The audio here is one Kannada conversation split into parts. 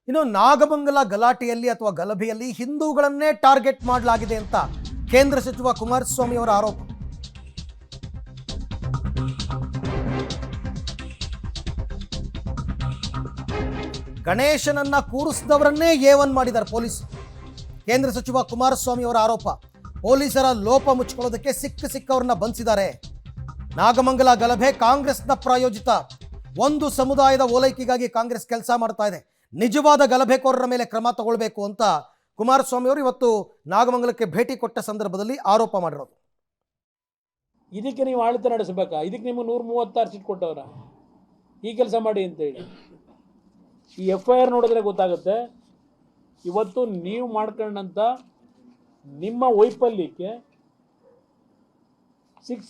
ಇನ್ನು ನಾಗಮಂಗಲ ಗಲಾಟೆಯಲ್ಲಿ ಅಥವಾ ಗಲಭೆಯಲ್ಲಿ ಹಿಂದೂಗಳನ್ನೇ ಟಾರ್ಗೆಟ್ ಮಾಡಲಾಗಿದೆ ಅಂತ ಕೇಂದ್ರ ಸಚಿವ ಕುಮಾರಸ್ವಾಮಿ ಅವರ ಆರೋಪ. ಗಣೇಶನನ್ನ ಕೂರಿಸಿದವರನ್ನೇ A1 ಮಾಡಿದ್ದಾರೆ ಪೊಲೀಸ್. ಕೇಂದ್ರ ಸಚಿವ ಕುಮಾರಸ್ವಾಮಿ ಅವರ ಆರೋಪ. ಪೊಲೀಸರ ಲೋಪ ಮುಚ್ಚಿಕೊಳ್ಳೋದಕ್ಕೆ ಸಿಕ್ಕವರನ್ನ ಬಂಧಿಸಿದ್ದಾರೆ. ನಾಗಮಂಗಲ ಗಲಭೆ ಕಾಂಗ್ರೆಸ್ನ ಪ್ರಾಯೋಜಿತ. ಒಂದು ಸಮುದಾಯದ ಓಲೈಕೆಗಾಗಿ ಕಾಂಗ್ರೆಸ್ ಕೆಲಸ ಮಾಡ್ತಾ ಇದೆ. ನಿಜವಾದ ಗಲಭೆಕೋರರ ಮೇಲೆ ಕ್ರಮ ತಗೊಳ್ಬೇಕು ಅಂತ ಕುಮಾರಸ್ವಾಮಿ ಅವರು ಇವತ್ತು ನಾಗಮಂಗಲಕ್ಕೆ ಭೇಟಿ ಕೊಟ್ಟ ಸಂದರ್ಭದಲ್ಲಿ ಆರೋಪ ಮಾಡಿರೋದು. ಇದಕ್ಕೆ ನೀವು ಆಡಳಿತ ನಡೆಸಬೇಕಾ? ಇದಕ್ಕೆ ನಿಮಗೆ 136 ಸೀಟ್ ಕೊಟ್ಟವ್ರ, ಈ ಕೆಲಸ ಮಾಡಿ ಅಂತೇಳಿ. ಈ FIR ನೋಡಿದ್ರೆ ಗೊತ್ತಾಗುತ್ತೆ. ಇವತ್ತು ನೀವು ಮಾಡ್ಕೊಂಡಂಥ ನಿಮ್ಮ ವೈಫಲ್ಯಕ್ಕೆ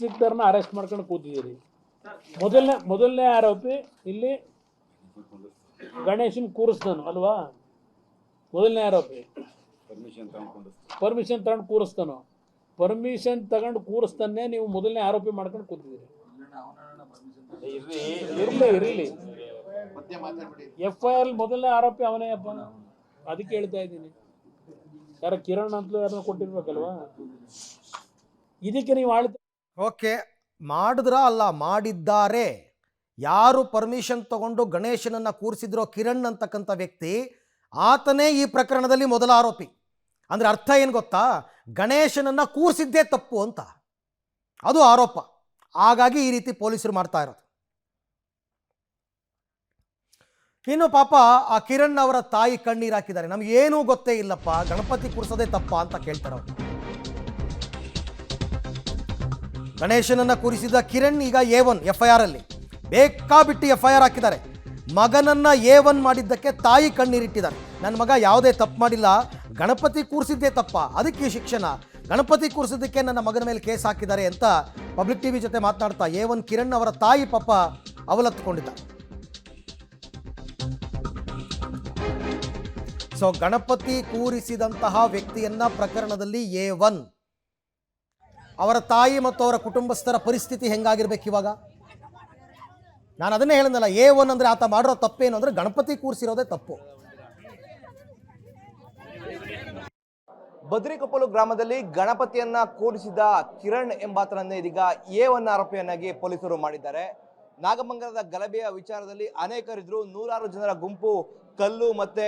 ಸಿಕ್ಟರ್ನ ಅರೆಸ್ಟ್ ಮಾಡ್ಕೊಂಡು ಕೂತಿದ್ದೀರಿ. ಮೊದಲನೇ ಆರೋಪಿ ಇಲ್ಲಿ ಗಣೇಶನ್ ಕೂರಿಸ್ತಾನು ಅಲ್ವಾ? ಮೊದಲನೇ ಆರೋಪಿ ಪರ್ಮಿಷನ್ ತಗೊಂಡು ಕೂರಿಸ್ತಾನೋ? ಪರ್ಮಿಷನ್ ತಗೊಂಡು ಕೂರಿಸ್ತಾನೆ ನೀವು ಮೊದಲನೇ ಆರೋಪಿ ಮಾಡ್ಕೊಂಡು ಕೂತಿದ್ದೀರಿ. ಇರಲಿ FIR ಮೊದಲನೇ ಆರೋಪಿ ಅವನೇ ಅಪ್ಪ. ಅದಕ್ಕೆ ಹೇಳ್ತಾ ಇದ್ದೀನಿ, ಯಾರ ಕಿರಣ್ ಅಂತಲೂ ಯಾರನ್ನ ಕೊಟ್ಟಿರ್ಬೇಕಲ್ವಾ? ಇದಕ್ಕೆ ನೀವು ಓಕೆ, ಮಾಡಿದ್ರ ಅಲ್ಲ, ಮಾಡಿದ್ದಾರೆ. ಯಾರು ಪರ್ಮಿಷನ್ ತಗೊಂಡು ಗಣೇಶನನ್ನ ಕೂರಿಸಿದ್ರೋ ಕಿರಣ್ ಅಂತಕ್ಕಂಥ ವ್ಯಕ್ತಿ, ಆತನೇ ಈ ಪ್ರಕರಣದಲ್ಲಿ ಮೊದಲ ಆರೋಪಿ. ಅಂದ್ರೆ ಅರ್ಥ ಏನು ಗೊತ್ತಾ? ಗಣೇಶನನ್ನ ಕೂರಿಸಿದ್ದೇ ತಪ್ಪು ಅಂತ, ಅದು ಆರೋಪ. ಹಾಗಾಗಿ ಈ ರೀತಿ ಪೊಲೀಸರು ಮಾಡ್ತಾ ಇರೋದು. ಇನ್ನು ಪಾಪ ಆ ಕಿರಣ್ ಅವರ ತಾಯಿ ಕಣ್ಣೀರು ಹಾಕಿದ್ದಾರೆ. ನಮಗೇನೂ ಗೊತ್ತೇ ಇಲ್ಲಪ್ಪ, ಗಣಪತಿ ಕೂರಿಸೋದೇ ತಪ್ಪ ಅಂತ ಕೇಳ್ತಾರೆ ಅವರು. ಗಣೇಶನನ್ನ ಕೂರಿಸಿದ ಕಿರಣ್ ಈಗ A1 FIR ಅಲ್ಲಿ ಬೇಕಾಬಿಟ್ಟು FIR ಹಾಕಿದ್ದಾರೆ. ಮಗನನ್ನ A1 ಮಾಡಿದ್ದಕ್ಕೆ ತಾಯಿ ಕಣ್ಣೀರಿಟ್ಟಿದ್ದಾರೆ. ನನ್ನ ಮಗ ಯಾವುದೇ ತಪ್ಪು ಮಾಡಿಲ್ಲ, ಗಣಪತಿ ಕೂರಿಸಿದ್ದೇ ತಪ್ಪ, ಅದಕ್ಕೆ ಶಿಕ್ಷಣ. ಗಣಪತಿ ಕೂರಿಸಿದ್ದಕ್ಕೆ ನನ್ನ ಮಗನ ಮೇಲೆ ಕೇಸ್ ಹಾಕಿದ್ದಾರೆ ಅಂತ ಪಬ್ಲಿಕ್ ಟಿವಿ ಜೊತೆ ಮಾತನಾಡ್ತಾ A1 ಕಿರಣ್ ಅವರ ತಾಯಿ ಪಾಪ ಅವಲತ್ತುಕೊಂಡಿದ್ದಾರೆ. ಸೊ ಗಣಪತಿ ಕೂರಿಸಿದಂತಹ ವ್ಯಕ್ತಿಯನ್ನ ಪ್ರಕರಣದಲ್ಲಿ A1. ಅವರ ತಾಯಿ ಮತ್ತು ಅವರ ಕುಟುಂಬಸ್ಥರ ಪರಿಸ್ಥಿತಿ ಹೆಂಗಾಗಿರ್ಬೇಕು ಇವಾಗ? ನಾನು ಅದನ್ನೇ ಹೇಳಿದ್ನಲ್ಲ, A1 ಅಂದರೆ ಆತ ಮಾಡಿರೋ ತಪ್ಪೇನು ಅಂದರೆ ಗಣಪತಿ ಕೂರಿಸಿರೋದೇ ತಪ್ಪು. ಬದ್ರಿಕೊಪ್ಪಲು ಗ್ರಾಮದಲ್ಲಿ ಗಣಪತಿಯನ್ನ ಕೂರಿಸಿದ ಕಿರಣ್ ಎಂಬಾತನನ್ನೇ ಇದೀಗ A1 ಆರೋಪಿಯನ್ನಾಗಿ ಪೊಲೀಸರು ಮಾಡಿದ್ದಾರೆ. ನಾಗಮಂಗಲದ ಗಲಭೆಯ ವಿಚಾರದಲ್ಲಿ ಅನೇಕರಿದ್ರು. 100 ಜನರ ಗುಂಪು ಕಲ್ಲು ಮತ್ತೆ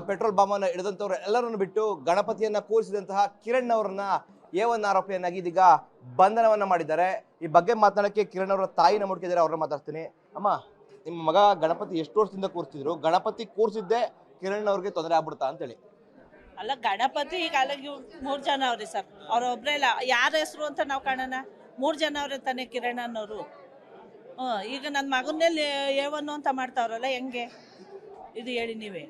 ಪೆಟ್ರೋಲ್ ಬಾಂಬನ್ನು ಹಿಡಿದಂಥವ್ರು ಎಲ್ಲರನ್ನು ಬಿಟ್ಟು ಗಣಪತಿಯನ್ನ ಕೂರಿಸಿದಂತಹ ಕಿರಣ್ ಅವರನ್ನ A1 ಆರೋಪಿಯನ್ನಾಗಿ ಇದೀಗ ಬಂಧನವನ್ನ ಮಾಡಿದ್ದಾರೆ. ಈ ಬಗ್ಗೆ ಮಾತನಾಡಕ್ಕೆ ಕಿರಣ್ ಅವರ ತಾಯಿನ ಮುಡ್ಕಿದ್ದಾರೆ, ಅವ್ರನ್ನ ಮಾತಾಡ್ತೀನಿ. ಅಮ್ಮ, ನಿಮ್ಮ ಮಗ ಗಣಪತಿ ಎಷ್ಟು ವರ್ಷದಿಂದ ಕೂರಿಸ್ತಿದ್ರು? ಗಣಪತಿ ಕೂರಿಸಿದ್ದೆ ಕಿರಣ್ ಅವ್ರಿಗೆ ತೊಂದರೆ ಆಗ್ಬಿಡ್ತಾ ಅಂತೇಳಿ? ಅಲ್ಲ, ಗಣಪತಿ ಈಗ ಅಲ್ಲಿಗೆ 3 ಜನ ಅವ್ರಿ ಸರ್, ಅವ್ರೊಬ್ರೇ ಇಲ್ಲ. ಯಾರ ಹೆಸರು ಅಂತ ನಾವು ಕಾಣೋಣ? 3 ಜನ ಅವ್ರೆ ತಾನೆ ಕಿರಣ್ ಅನ್ನೋರು. ಈಗ ನನ್ನ ಮಗನಲ್ಲಿ A1 ಅಂತ ಮಾಡ್ತಾವ್ರಲ್ಲ, ಹೆಂಗೆ ಇದು ಹೇಳಿ ನೀವೇ?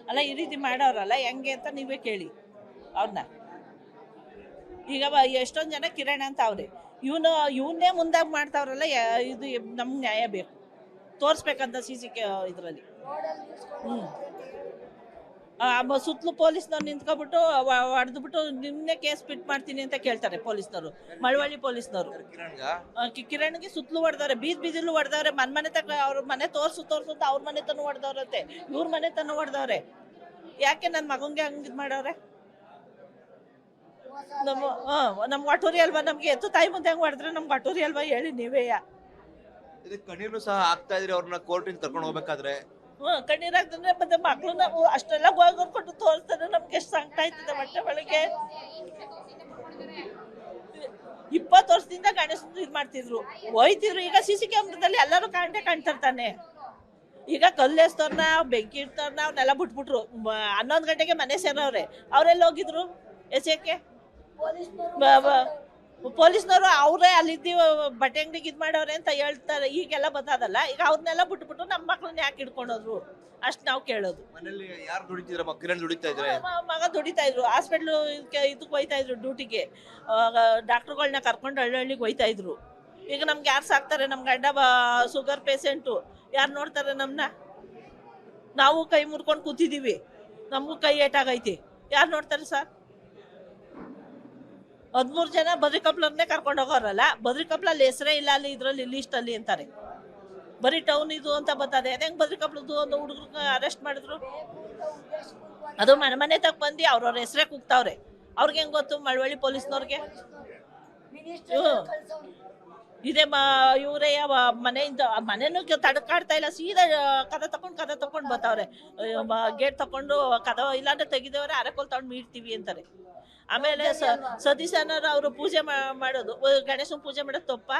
ಅಲ್ಲ, ಈ ರೀತಿ ಮಾಡೋರಲ್ಲ ಹೆಂಗೆ ಅಂತ ನೀವೇ ಕೇಳಿ ಅವ್ರನ್ನ. ಈಗ ಎಷ್ಟೊಂದು ಜನ ಕಿರಣ್ ಅಂತ ಅವ್ರೆ, ಇವನ್ನೇ ಮುಂದಾಗಿ ಮಾಡ್ತಾವ್ರಲ್ಲ. ಇದು ನಮ್ಗೆ ನ್ಯಾಯ ಬೇಕು, ತೋರಿಸ್ಬೇಕಂತ CC ಇದರಲ್ಲಿ. ಸುತ್ತಲೂ ಪೊಲೀಸ್ನವ್ರು ನಿಂತ್ಕೊಬಿಟ್ಟು ಹೊಡೆದ್ಬಿಟ್ಟು ನಿನ್ನೆ ಕೇಸ್ ಫಿಟ್ ಮಾಡ್ತೀನಿ ಅಂತ ಕೇಳ್ತಾರೆ ಪೊಲೀಸ್ನವರು, ಮಳವಳ್ಳಿ ಪೊಲೀಸ್ನವರು. ಕಿರಣ್ಗೆ ಸುತ್ತಲೂ ಹೊಡೆದವ್ರೆ, ಬೀದಿಲೂ ಹೊಡೆದವ್ರೆ. ಮನೆ ತಕ್ಕ ಅವ್ರ ಮನೆ ತೋರ್ಸು ಅಂತ ಅವ್ರ ಮನೆ ತನೂ ಹೊಡೆದವ್ರಂತೆ, ಇವ್ರ ಮನೆ ತನೂ ಹೊಡೆದವ್ರೆ. ಯಾಕೆ ನನ್ನ ಮಗಂಗೆ ಹಂಗಿದ್ ಮಾಡವ್ರೆ? ನಮ್ಗೆ ಒಟ್ಟೂರಿ ಅಲ್ವಾ? ನಮ್ಗೆ ಎತ್ತು ತಾಯಿ ಮುಂದೆ ಹೆಂಗ್ ಹೊಡೆದ್ರೆ ನಮ್ಗೆ ಒಟ್ಟೂರಿ ಅಲ್ವಾ? ಹೇಳಿ ನೀವೇ. ಕಣ್ಣೀರು ಸಹ ಆಗ್ತಾ ಇದ್ರಿ ಅವ್ರನ್ನ ಕೋರ್ಟಿಗೆ ಕರ್ಕೊಂಡು ಹೋಗ್ಬೇಕಾದ್ರೆ. ಕಣ್ಣೀರಾಗ್ತಂದ್ರೆ ಮತ್ತೆ ಮಕ್ಳು ನಾವು ಅಷ್ಟೆಲ್ಲ ಗೋಳ್ಕೊಂಡು ತೋರಿಸ್ತಾರೆ, ನಮ್ಗೆ ಎಷ್ಟು ಸಂಕಟ ಆಯ್ತದೆ ಹೊಟ್ಟೆ ಒಳಗೆ. 20 ವರ್ಷದಿಂದ ಗಣೇಶ ಇದು ಮಾಡ್ತಿದ್ರು, ಹೋಯ್ತಿದ್ರು. ಈಗ CC ಕ್ಯಾಮ್ರಾದಲ್ಲಿ ಎಲ್ಲರೂ ಕಾಣ್ತಿರ್ತಾನೆ. ಈಗ ಕಲ್ಲೆಸ್ತವ್ರನ್ನ, ಬೆಂಕಿ ಇಡ್ತವ್ರನ್ನ ಅವ್ರನ್ನೆಲ್ಲ ಬಿಟ್ಬಿಟ್ರು. 11 ಗಂಟೆಗೆ ಮನೆ ಸೇರವ್ರೆ. ಅವರೆಲ್ಲ ಹೋಗಿದ್ರು ಎಸೆಯಕ್ಕೆ? ಪೊಲೀಸ್ನವರು ಅವರೇ ಅಲ್ಲಿದ್ದೀವಿ ಬಟ್ಟೆ ಅಂಗಡಿಗೆ ಇದು ಮಾಡವ್ರೆ ಅಂತ ಹೇಳ್ತಾರೆ. ಈಗೆಲ್ಲ ಬರ್ತದಲ್ಲ, ಈಗ ಅವ್ರನ್ನೆಲ್ಲ ಬಿಟ್ಬಿಟ್ಟು ನಮ್ಮ ಮಕ್ಳನ್ನ ಯಾಕೆ ಹಿಡ್ಕೊಂಡೋದ್ರು ಅಷ್ಟು ನಾವು ಕೇಳೋದು. ಮನೇಲಿ ಯಾರು ದುಡಿತಿದ್ರ? ಕಿರಣ್ ದುಡಿತಾ ಇದ್ರೆ, ಮಗ ದುಡಿತಾ ಇದ್ರು. ಹಾಸ್ಪಿಟ್ಲು ಇದಕ್ಕೆ ಹೋಯ್ತಾ ಇದ್ರು ಡ್ಯೂಟಿಗೆ. ಡಾಕ್ಟರ್ಗಳನ್ನ ಕರ್ಕೊಂಡು ಹಳ್ಳಿಗೆ ಹೋಯ್ತಾ ಇದ್ರು. ಈಗ ನಮ್ಗೆ ಯಾರು ಸಾಕ್ತಾರೆ? ನಮ್ಮ ಗಂಡ ಶುಗರ್ ಪೇಷೆಂಟು, ಯಾರು ನೋಡ್ತಾರೆ ನಮ್ಮನ್ನ? ನಾವು ಕೈ ಮುರ್ಕೊಂಡು ಕೂತಿದ್ದೀವಿ, ನಮಗೂ ಕೈ ಏಟಾಗೈತಿ, ಯಾರು ನೋಡ್ತಾರೆ ಸರ್? 13 ಜನ ಬದ್ರಿಕೊಪ್ಪಲನ್ನೇ ಕರ್ಕೊಂಡು ಹೋಗೋರಲ್ಲ. ಬದ್ರಿಕೊಪ್ಪಲಲ್ಲಿ ಹೆಸರೇ ಇಲ್ಲ ಅಲ್ಲಿ, ಇದರಲ್ಲಿ ಲಿಸ್ಟ್ ಅಲ್ಲಿ ಅಂತಾರೆ. ಬರೀ ಟೌನ್ ಇದು ಅಂತ ಬರ್ತದೆ. ಅದೇ ಹೆಂಗ್ ಬದ್ರಿಕಾಪ್ಲದ್ದು ಒಂದು ಹುಡುಗರು ಅರೆಸ್ಟ್ ಮಾಡಿದ್ರು, ಅದು ಮನೆ ತಕ್ಕ ಬಂದು ಅವ್ರವ್ರ ಹೆಸರೇ ಕೂಗ್ತಾವ್ರೆ. ಅವ್ರಿಗೆ ಹೆಂಗ್ ಗೊತ್ತು ಮಳವಳ್ಳಿ ಪೊಲೀಸ್ನವ್ರಿಗೆ? ಇದೇ ಇವರೇ ಯಾವ ಮನೆಯಿಂದ ಮನೆನೂ ತಡ್ಕಾಡ್ತಾ ಇಲ್ಲ, ಸೀದಾ ಕದ ತಕೊಂಡ್ ಬರ್ತಾವ್ರೆ. ಗೇಟ್ ತಕೊಂಡು ಕದ ಇಲ್ಲಾಂದ್ರೆ ತೆಗಿದವ್ರೆ, ಅರಕೋಲ್ ತಗೊಂಡು ಮೀಡ್ತೀವಿ ಅಂತಾರೆ. ಆಮೇಲೆ ಸತೀಶನವ್ರು ಅವರು ಪೂಜೆ ಮಾಡೋದು, ಗಣೇಶನ್ ಪೂಜೆ ಮಾಡೋದು ತಪ್ಪ?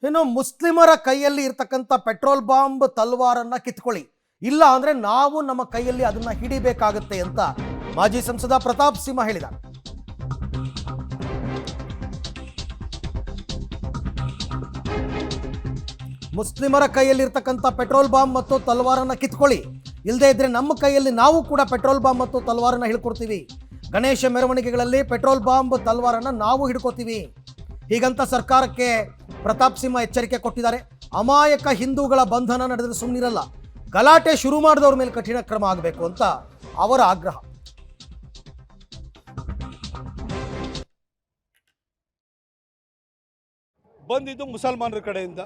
ಇನ್ನು ಮುಸ್ಲಿಮರ ಕೈಯಲ್ಲಿ ಇರ್ತಕ್ಕಂಥ ಪೆಟ್ರೋಲ್ ಬಾಂಬ್ ತಲ್ವಾರನ್ನ ಕಿತ್ಕೊಳ್ಳಿ, ಇಲ್ಲ ಅಂದ್ರೆ ನಾವು ನಮ್ಮ ಕೈಯಲ್ಲಿ ಅದನ್ನ ಹಿಡಿಬೇಕಾಗತ್ತೆ ಅಂತ ಮಾಜಿ ಸಂಸದ ಪ್ರತಾಪ್ ಸಿಂಹ ಹೇಳಿದ್ದಾರೆ. ಮುಸ್ಲಿಮರ ಕೈಯಲ್ಲಿ ಇರ್ತಕ್ಕಂಥ ಪೆಟ್ರೋಲ್ ಬಾಂಬ್ ಮತ್ತು ತಲ್ವಾರನ್ನ ಕಿತ್ಕೊಳ್ಳಿ, ಇಲ್ಲದೆ ಇದ್ರೆ ನಮ್ಮ ಕೈಯಲ್ಲಿ ನಾವು ಕೂಡ ಪೆಟ್ರೋಲ್ ಬಾಂಬ್ ಮತ್ತು ತಲ್ವಾರನ್ನ ಹಿಡ್ಕೊಡ್ತೀವಿ. ಗಣೇಶ ಮೆರವಣಿಗೆಗಳಲ್ಲಿ ಪೆಟ್ರೋಲ್ ಬಾಂಬ್ ತಲ್ವಾರನ್ನ ನಾವು ಹಿಡ್ಕೋತೀವಿ. ಹೀಗಂತ ಸರ್ಕಾರಕ್ಕೆ ಪ್ರತಾಪ್ ಸಿಂಹ ಎಚ್ಚರಿಕೆ ಕೊಟ್ಟಿದ್ದಾರೆ. ಅಮಾಯಕ ಹಿಂದೂಗಳ ಬಂಧನ ನಡೆದರೆ ಸುಮ್ಮನಿರಲ್ಲ, ಗಲಾಟೆ ಶುರು ಮಾಡಿದವ್ರ ಮೇಲೆ ಕಠಿಣ ಕ್ರಮ ಆಗಬೇಕು ಅಂತ ಅವರ ಆಗ್ರಹ. ಬಂದಿದ್ದು ಮುಸಲ್ಮಾನರ ಕಡೆಯಿಂದ.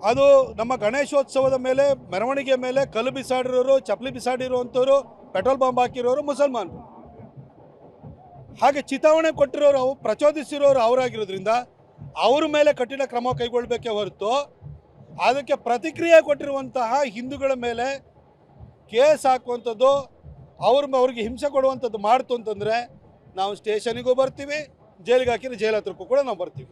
ಅದು ನಮ್ಮ ಗಣೇಶೋತ್ಸವದ ಮೇಲೆ, ಮೆರವಣಿಗೆ ಮೇಲೆ ಕಲ್ಲು ಬಿಸಾಡಿರೋರು, ಚಪ್ಪಲಿ ಬಿಸಾಡಿರುವಂಥವ್ರು, ಪೆಟ್ರೋಲ್ ಬಾಂಬ್ ಹಾಕಿರೋರು ಮುಸಲ್ಮಾನರು. ಹಾಗೆ ಚಿತಾವಣೆ ಕೊಟ್ಟಿರೋರು, ಪ್ರಚೋದಿಸಿರೋರು ಅವರಾಗಿರೋದ್ರಿಂದ ಅವ್ರ ಮೇಲೆ ಕಠಿಣ ಕ್ರಮ ಕೈಗೊಳ್ಳಬೇಕೇ ಹೊರತು ಅದಕ್ಕೆ ಪ್ರತಿಕ್ರಿಯೆ ಕೊಟ್ಟಿರುವಂತಹ ಹಿಂದೂಗಳ ಮೇಲೆ ಕೇಸ್ ಹಾಕುವಂಥದ್ದು, ಅವ್ರಿಗೆ ಹಿಂಸೆ ಕೊಡುವಂಥದ್ದು ಮಾಡ್ತು ಅಂತಂದರೆ ನಾವು ಸ್ಟೇಷನಿಗೂ ಬರ್ತೀವಿ, ಜೈಲಿಗೆ ಹಾಕಿದ್ರೆ ಜೈಲ್ ಹತ್ರಕ್ಕೂ ಕೂಡ ನಾವು ಬರ್ತೀವಿ.